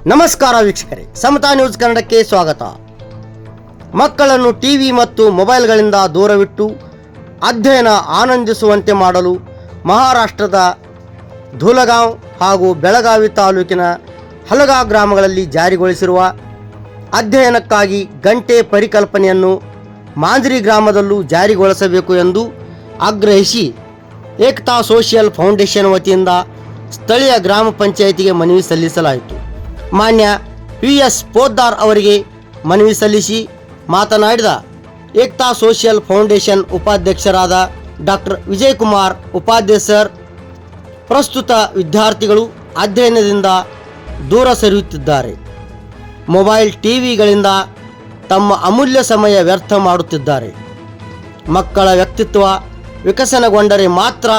ನಮಸ್ಕಾರ ವೀಕ್ಷಕರೇ, ಸಮತಾ ನ್ಯೂಸ್ ಕನ್ನಡಕ್ಕೆ ಸ್ವಾಗತ. ಮಕ್ಕಳನ್ನು ಟಿವಿ ಮತ್ತು ಮೊಬೈಲ್ಗಳಿಂದ ದೂರವಿಟ್ಟು ಅಧ್ಯಯನ ಆನಂದಿಸುವಂತೆ ಮಾಡಲು ಮಹಾರಾಷ್ಟ್ರದ ಧೂಲಗಾಂವ್ ಹಾಗೂ ಬೆಳಗಾವಿ ತಾಲೂಕಿನ ಹಲಗಾ ಗ್ರಾಮಗಳಲ್ಲಿ ಜಾರಿಗೊಳಿಸಿರುವ ಅಧ್ಯಯನಕ್ಕಾಗಿ ಗಂಟೆ ಪರಿಕಲ್ಪನೆಯನ್ನು ಮಾಂಜ್ರಿ ಗ್ರಾಮದಲ್ಲೂ ಜಾರಿಗೊಳಿಸಬೇಕು ಎಂದು ಆಗ್ರಹಿಸಿ ಏಕತಾ ಸೋಷಿಯಲ್ ಫೌಂಡೇಶನ್ ವತಿಯಿಂದ ಸ್ಥಳೀಯ ಗ್ರಾಮ ಪಂಚಾಯಿತಿಗೆ ಮನವಿ ಸಲ್ಲಿಸಲಾಯಿತು. ಮಾನ್ಯ PS ಪೋದ್ದಾರ್ ಅವರಿಗೆ ಮನವಿ ಸಲ್ಲಿಸಿ ಮಾತನಾಡಿದ ಏಕತಾ ಸೋಷಿಯಲ್ ಫೌಂಡೇಶನ್ ಉಪಾಧ್ಯಕ್ಷರಾದ ಡಾಕ್ಟರ್ ವಿಜಯಕುಮಾರ್ ಉಪಾಧ್ಯಾಯ ಸರ್, ಪ್ರಸ್ತುತ ವಿದ್ಯಾರ್ಥಿಗಳು ಅಧ್ಯಯನದಿಂದ ದೂರ ಸರಿಯುತ್ತಿದ್ದಾರೆ. ಮೊಬೈಲ್ ಟಿವಿಗಳಿಂದ ತಮ್ಮ ಅಮೂಲ್ಯ ಸಮಯ ವ್ಯರ್ಥ ಮಾಡುತ್ತಿದ್ದಾರೆ. ಮಕ್ಕಳ ವ್ಯಕ್ತಿತ್ವ ವಿಕಸನಗೊಂಡರೆ ಮಾತ್ರ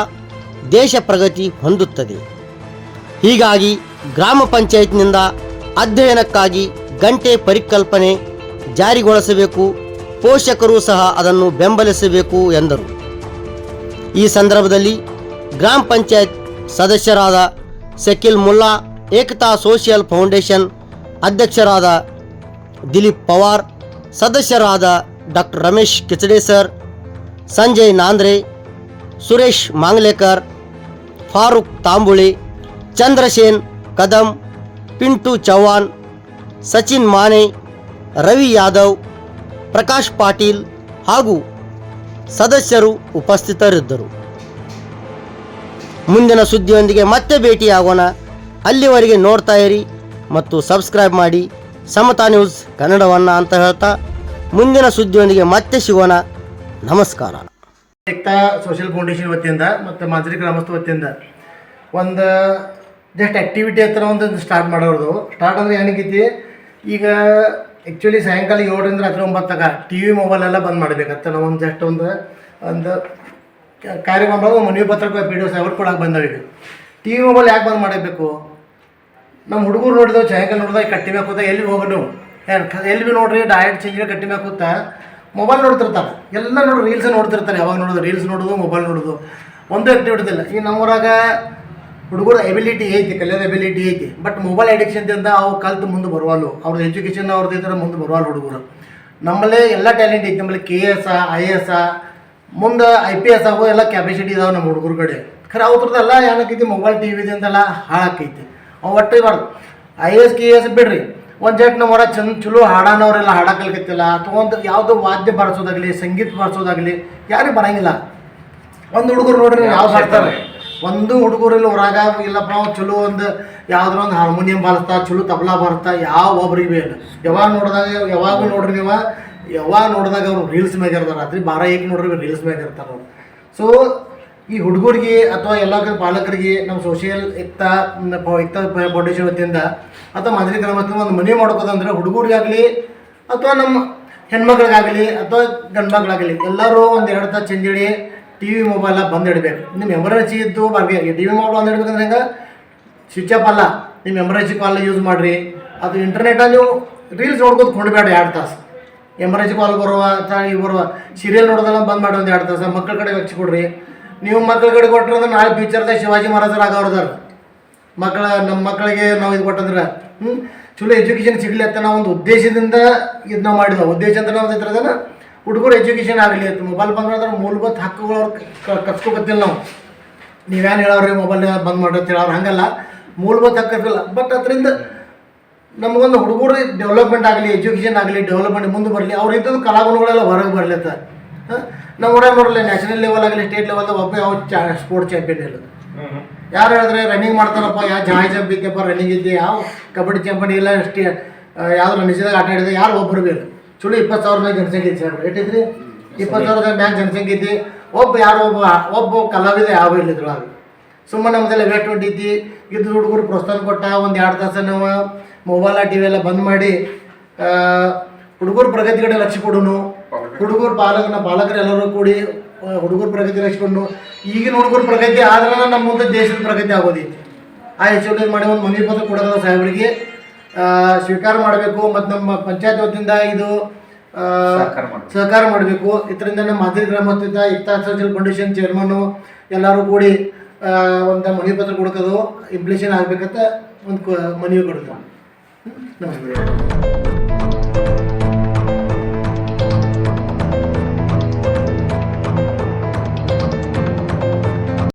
ದೇಶ ಪ್ರಗತಿ ಹೊಂದುತ್ತದೆ. ಹೀಗಾಗಿ ಗ್ರಾಮ ಪಂಚಾಯತ್ನಿಂದ ಅಧ್ಯಯನಕ್ಕಾಗಿ ಗಂಟೆ ಪರಿಕಲ್ಪನೆ ಜಾರಿಗೊಳಿಸಬೇಕು, ಪೋಷಕರು ಸಹ ಅದನ್ನು ಬೆಂಬಲಿಸಬೇಕು ಎಂದರು. ಈ ಸಂದರ್ಭದಲ್ಲಿ ಗ್ರಾಮ ಪಂಚಾಯತ್ ಸದಸ್ಯರಾದ ಶಕೀಲ್ ಮುಲ್ಲಾ, ಏಕತಾ ಸೋಷಿಯಲ್ ಫೌಂಡೇಶನ್ ಅಧ್ಯಕ್ಷರಾದ ದಿಲೀಪ್ ಪವಾರ್, ಸದಸ್ಯರಾದ ಡಾಕ್ಟರ್ ರಮೇಶ್ ಕಿಚಡೆ ಸರ್, ಸಂಜಯ್ ನಾಂದ್ರೆ, ಸುರೇಶ್ ಮಾಂಗ್ಲೇಕರ್, ಫಾರೂಕ್ ತಾಂಬುಳಿ, ಚಂದ್ರಸೇನ್ ಕದಂ, ಪಿಂಟು ಚೌಹಾಣ್, ಸಚಿನ್ ಮಾನೆ, ರವಿ ಯಾದವ್, ಪ್ರಕಾಶ್ ಪಾಟೀಲ್ ಹಾಗೂ ಸದಸ್ಯರು ಉಪಸ್ಥಿತರಿದ್ದರು. ಮುಂದಿನ ಸುದ್ದಿಯೊಂದಿಗೆ ಮತ್ತೆ ಭೇಟಿಯಾಗೋಣ. ಅಲ್ಲಿವರೆಗೆ ನೋಡ್ತಾ ಇರಿ ಮತ್ತು ಸಬ್ಸ್ಕ್ರೈಬ್ ಮಾಡಿ ಸಮತಾ ನ್ಯೂಸ್ ಕನ್ನಡವನ್ನು ಅಂತ ಹೇಳ್ತಾ ಮುಂದಿನ ಸುದ್ದಿಯೊಂದಿಗೆ ಮತ್ತೆ ಸಿಗೋಣ. ನಮಸ್ಕಾರ. ಏಕತಾ ಸೋಷಿಯಲ್ ಫೌಂಡೇಶನ್ ವತಿಯಿಂದ ಮತ್ತು ಮಾಂಜ್ರಿ ಗ್ರಾಮಸ್ಥ ವತಿಯಿಂದ ಒಂದು ಜಸ್ಟ್ ಆ್ಯಕ್ಟಿವಿಟಿ ಹತ್ರ ಒಂದು ಸ್ಟಾರ್ಟ್ ಮಾಡೋದು. ಸ್ಟಾರ್ಟ್ ಅಂದರೆ ಏನಕ್ಕೈತಿ, ಈಗ ಆ್ಯಕ್ಚುಲಿ ಸಾಯಂಕಾಲ 7ರಿಂದ ರಾತ್ರಿ 9 ತನಕ ಟಿ ವಿ ಮೊಬೈಲೆಲ್ಲ ಬಂದ್ ಮಾಡಬೇಕಂತ ನಾವು ಒಂದು ಜಸ್ಟ್ ಒಂದು ಕಾರ್ಯಕ್ರಮ ಮನವಿ ಪತ್ರಕ್ಕೆ ಪಿ ಡಿ ಒ ಸಾಹೇಬ್ರು ಕೊಡಕ್ಕೆ ಬಂದವು. ಈಗ ಟಿ ವಿ ಮೊಬೈಲ್ ಯಾಕೆ ಬಂದ್ ಮಾಡಬೇಕು? ನಮ್ಮ ಹುಡುಗರು ನೋಡಿದೆವು ಸಾಯಂಕಾಲ ನೋಡಿದಾಗ ಕಟ್ಟಿ ಮ್ಯಾಗ ಕೂತ ಎಲ್ಲಿ ಹೋಗೋಣ ಎಲ್ಲಿ ಭೀ ನೋಡ್ರಿ ಡಯಟ್ ಚೇಂಜ್ ಕಟ್ಟಿ ಮ್ಯಾಗ ಕೂತ ಮೊಬೈಲ್ ನೋಡ್ತಿರ್ತಾರೆ. ಎಲ್ಲ ನೋಡಿ ರೀಲ್ಸ್ ನೋಡ್ತಿರ್ತಾರೆ. ಯಾವಾಗ ನೋಡೋದು ರೀಲ್ಸ್ ನೋಡೋದು, ಮೊಬೈಲ್ ನೋಡೋದು, ಒಂದು ಆ್ಯಕ್ಟಿವಿಟಿ ಇಲ್ಲ. ಈಗ ನಮ್ಮೂರಾಗ ಹುಡುಗರ ಎಬಿಲಿಟಿ ಐತಿ, ಕಲಿಯೋದು ಎಬಿಲಿಟಿ ಐತಿ, ಬಟ್ ಮೊಬೈಲ್ ಅಡಿಕ್ಷನ್ದಿಂದ ಅವು ಕಲ್ತು ಮುಂದೆ ಬರುವಲ್ಲು. ಅವ್ರದ್ದು ಎಜುಕೇಷನ್ ಅವ್ರದ್ದು ಇದ್ರೆ ಮುಂದೆ ಬರುವಲ್ಲ ಹುಡುಗರು. ನಮ್ಮಲ್ಲೇ ಎಲ್ಲ ಟ್ಯಾಲೆಂಟ್ ಐತಿ. ನಮ್ಮಲ್ಲಿ KS, IAS, ಮುಂದೆ IPS ಆಗೋ ಎಲ್ಲ ಕ್ಯಾಪಸಿಟಿ ಇದಾವೆ ನಮ್ಮ ಹುಡುಗರ ಕಡೆ. ಖರೆ ಅವ್ರದ್ದೆಲ್ಲ ಏನಕ್ಕೈತಿ, ಮೊಬೈಲ್ ಟಿವಿದಿಂದೆಲ್ಲ ಹಾಳಾಕೈತಿ. ಅವು ಒಟ್ಟು ಇಬಾರ್ದು. IAS KS ಬಿಡ್ರಿ, ಒಂದು ಜಟ್ ನಮ್ಮ ಹೊರ ಚಲೋ ಹಾಡಾನವರೆಲ್ಲ ಹಾಡಕಲ್ಕತ್ತಿಲ್ಲ, ಅಥವಾ ಒಂದು ಯಾವುದೋ ವಾದ್ಯ ಬಾರಿಸೋದಾಗಲಿ, ಸಂಗೀತ ಬಾರಿಸೋದಾಗಲಿ ಯಾರಿಗೆ ಬರಂಗಿಲ್ಲ. ಒಂದು ಹುಡುಗರು ನೋಡ್ರಿ ಯಾವ ಹಾಡ್ತಾರೆ, ಒಂದು ಹುಡುಗರಲ್ಲಿ ಹೊರಗ ಇಲ್ಲಪ್ಪ ಅವ್ನು ಚಲೋ ಒಂದು ಯಾವ್ದಾರ ಒಂದು ಹಾರ್ಮೋನಿಯಂ ಬಾರಿಸ್ತಾ, ಚಲೋ ತಬಲಾ ಬಾರಿಸ್ತಾ, ಯಾವ ಒಬ್ರಿಗೆ ಭೀ ಇಲ್ಲ. ಯಾವಾಗ ನೋಡ್ರಿ ನೀವು ಯಾವಾಗ ನೋಡಿದಾಗ ಅವ್ರು ರೀಲ್ಸ್ ಮ್ಯಾಗ ಇರ್ತಾರೆ. ರಾತ್ರಿ 12-1 ನೋಡ್ರಿ ರೀಲ್ಸ್ ಮ್ಯಾಗ ಇರ್ತಾರೆ ಅವ್ರು. ಸೊ ಈ ಹುಡುಗರಿಗೆ ಅಥವಾ ಎಲ್ಲ ಪಾಲಕರಿಗೆ ನಮ್ಮ ಸೋಷಿಯಲ್ ಏಕತಾ ಫೌಂಡೇಶನ್ ವತಿಯಿಂದ ಅಥವಾ ಮಾಂಜ್ರಿ ಗ್ರಾಮದಿಂದ ಒಂದು ಮನೆ ಮಾಡ್ಕೋದಂದ್ರೆ ಹುಡುಗರಿಗಾಗಲಿ ಅಥವಾ ನಮ್ಮ ಹೆಣ್ಮಕ್ಳಿಗಾಗಲಿ ಅಥವಾ ಗಂಡು ಮಕ್ಳಾಗಲಿ ಎಲ್ಲರೂ ಒಂದು 2 ತಾಸು ಚಂಜಡಿ ಟಿ ವಿ ಮೊಬೈಲ ಬಂದು ಇಡಬೇಕು. ನಿಮ್ಮ ಎಮರ್ಜೆನ್ಸಿ ಇದ್ದು ಬಗ್ಗೆ ಟಿ ವಿ ಮೊಬೈಲ್ ಬಂದು ಇಡ್ಬೇಕಂದ್ರೆ ಹೆಂಗೆ, ಸ್ವಿಚ್ ಆಫ್ ಅಲ್ಲ, ನಿಮ್ಮ ಎಮರ್ಜೆನ್ಸಿ ಕಾಲ್ ಯೂಸ್ ಮಾಡಿರಿ. ಅದು ಇಂಟರ್ನೆಟಲ್ಲಿ ನೀವು ರೀಲ್ಸ್ ನೋಡ್ಬೋದು ಕೊಂಡ್ಬೇಡ 2 ತಾಸು. ಎಮರ್ಜೆನ್ಸಿ ಕಾಲ್ ಬರುವ ಸೀರಿಯಲ್ ನೋಡೋದೆಲ್ಲ ಬಂದ್ ಮಾಡಿ ಒಂದು 2 ತಾಸು ಮಕ್ಕಳ ಕಡೆ ಹಚ್ಚಿ ಕೊಡ್ರಿ. ನೀವು ಮಕ್ಕಳ ಕಡೆ ಕೊಟ್ಟರೆ ಅಂದ್ರೆ ನಾಳೆ ಫ್ಯೂಚರ್ದಾಗ ಶಿವಾಜಿ ಮಹಾರಾಜರು ಆಗೋರ್ದಾರ. ನಮ್ಮ ಮಕ್ಕಳಿಗೆ ನಾವು ಇದು ಕೊಟ್ಟಂದ್ರೆ ಚಲೋ ಎಜುಕೇಷನ್ ಸಿಗಲಿ ಅಂತ ನಾವು ಒಂದು ಉದ್ದೇಶದಿಂದ ಇದು ನಾವು ಮಾಡಿದ ಉದ್ದೇಶ ಅಂತ ನಾವು ಇದ್ರದನ್ನ ಹುಡುಗರು ಎಜುಕೇಷನ್ ಆಗಲಿ ಅಂತ. ಮೊಬೈಲ್ ಬಂದ್ರೆ ಮೂಲಭೂತ ಹಕ್ಕುಗಳು ಅವ್ರು ಕಚ್ಕೋಬೇಕಿಲ್ಲ. ನಾವು ನೀವೇನು ಹೇಳೋರಿ ಮೊಬೈಲ್ ಬಂದ್ ಮಾಡಿರ್ತೀರ ಅವ್ರು ಹಂಗಲ್ಲ, ಮೂಲಭೂತ ಹಕ್ಕಿಲ್ಲ. ಬಟ್ ಅದರಿಂದ ನಮಗೊಂದು ಹುಡುಗರು ಡೆವಲಪ್ಮೆಂಟ್ ಆಗಲಿ, ಎಜುಕೇಷನ್ ಆಗಲಿ, ಡೆವಲಪ್ಮೆಂಟ್ ಮುಂದೆ ಬರಲಿ, ಅವ್ರು ಇದ್ದದ್ದು ಕಲಾಗುಣಗಳೆಲ್ಲ ಹೊರಗೆ ಬರಲಿ ಅಂತ. ನಮ್ಮ ಊರಾಗ ನೋಡಲಿ ನ್ಯಾಷನಲ್ ಲೆವೆಲ್ ಆಗಲಿ ಸ್ಟೇಟ್ ಲೆವೆಲ್ದಾಗ ಒಬ್ಬ ಯಾವ ಸ್ಪೋರ್ಟ್ಸ್ ಚಾಂಪಿಯನ್ ಇಲ್ಲ. ಯಾರು ಹೇಳಿದ್ರೆ ರನ್ನಿಂಗ್ ಮಾಡ್ತಾರಪ್ಪ, ಯಾವ ಜಾಯ್ ಜಂಪ್ ಇದ್ದಪ್ಪ, ರನ್ನಿಂಗ್ ಇದ್ದೆ, ಯಾವ ಕಬಡ್ಡಿ ಚಾಂಪಿಯನ್ ಇಲ್ಲ, ಯಾವ್ದು ನಿಜದಾಗ ಆಟ ಆಡಿದೆ ಯಾರು ಒಬ್ಬರು ಬಿ ಇಲ್ಲ. ಚಲೋ 20,000 ಮ್ಯಾಗ ಜನಸಂಖ್ಯೆ ಇತ್ತು ಸರ್, ಎಷ್ಟಿದ್ರಿ 20,000 ಮ್ಯಾಗ ಜನಸಂಖ್ಯೆ ಇದ್ದಿ, ಒಬ್ಬ ಕಲಾವಿದ ಯಾವ ಇಲ್ಲಿದ್ರೊಳಗೆ. ಸುಮ್ಮನೆ ನಮ್ಮದೆಲ್ಲ ವೇಟ್ ಹೊಂಟಿದ್ದಿ ಇದ್ದು ಹುಡುಗರು ಪ್ರೋತ್ಸಾಹ ಕೊಟ್ಟ ಒಂದು 2 ತಾಸು ನಾವು ಮೊಬೈಲ ಟಿ ವಿ ಎಲ್ಲ ಬಂದ್ ಮಾಡಿ ಹುಡುಗರ ಪ್ರಗತಿ ಕಡೆ ಲಕ್ಷ್ಯ ಕೊಡೋನು. ಹುಡುಗರು ಪಾಲಕರು ಎಲ್ಲರೂ ಕೂಡಿ ಹುಡುಗರ ಪ್ರಗತಿ ಲಕ್ಷ್ಯಕೊಂಡು ಈಗಿನ ಹುಡುಗರ ಪ್ರಗತಿ ಆದ್ರೆ ನಮ್ಮ ಮುಂದೆ ದೇಶದ ಪ್ರಗತಿ ಆಗೋದೈತಿ. ಆ ಹೆಚ್ಚು ಮಾಡಿ ಒಂದು ಮನವಿ ಪತ್ರ ಕೊಡೋದು ಸಾಹೇಬರಿಗೆ ಸ್ವೀಕಾರ ಮಾಡಬೇಕು. ಮತ್ತು ನಮ್ಮ ಪಂಚಾಯತ್ ವತಿಯಿಂದ ಇದು ಸಹಕಾರ ಮಾಡಬೇಕು. ಇದರಿಂದ ನಮ್ಮ ಮಾದರಿ ಗ್ರಾಮದಿಂದ ಏಕತಾ ಸೋಷಿಯಲ್ ಫೌಂಡೇಶನ್ ಚೇರ್ಮನ್ನು ಎಲ್ಲರೂ ಕೂಡಿ ಒಂದು ಮನವಿ ಪತ್ರ ಕೊಡೋದು ಇಂಪ್ಲಿಷನ್ ಆಗಬೇಕಂತ ಒಂದು ಮನವಿ ಕೊಡ್ತಾರೆ. ನಮಸ್ತೆ.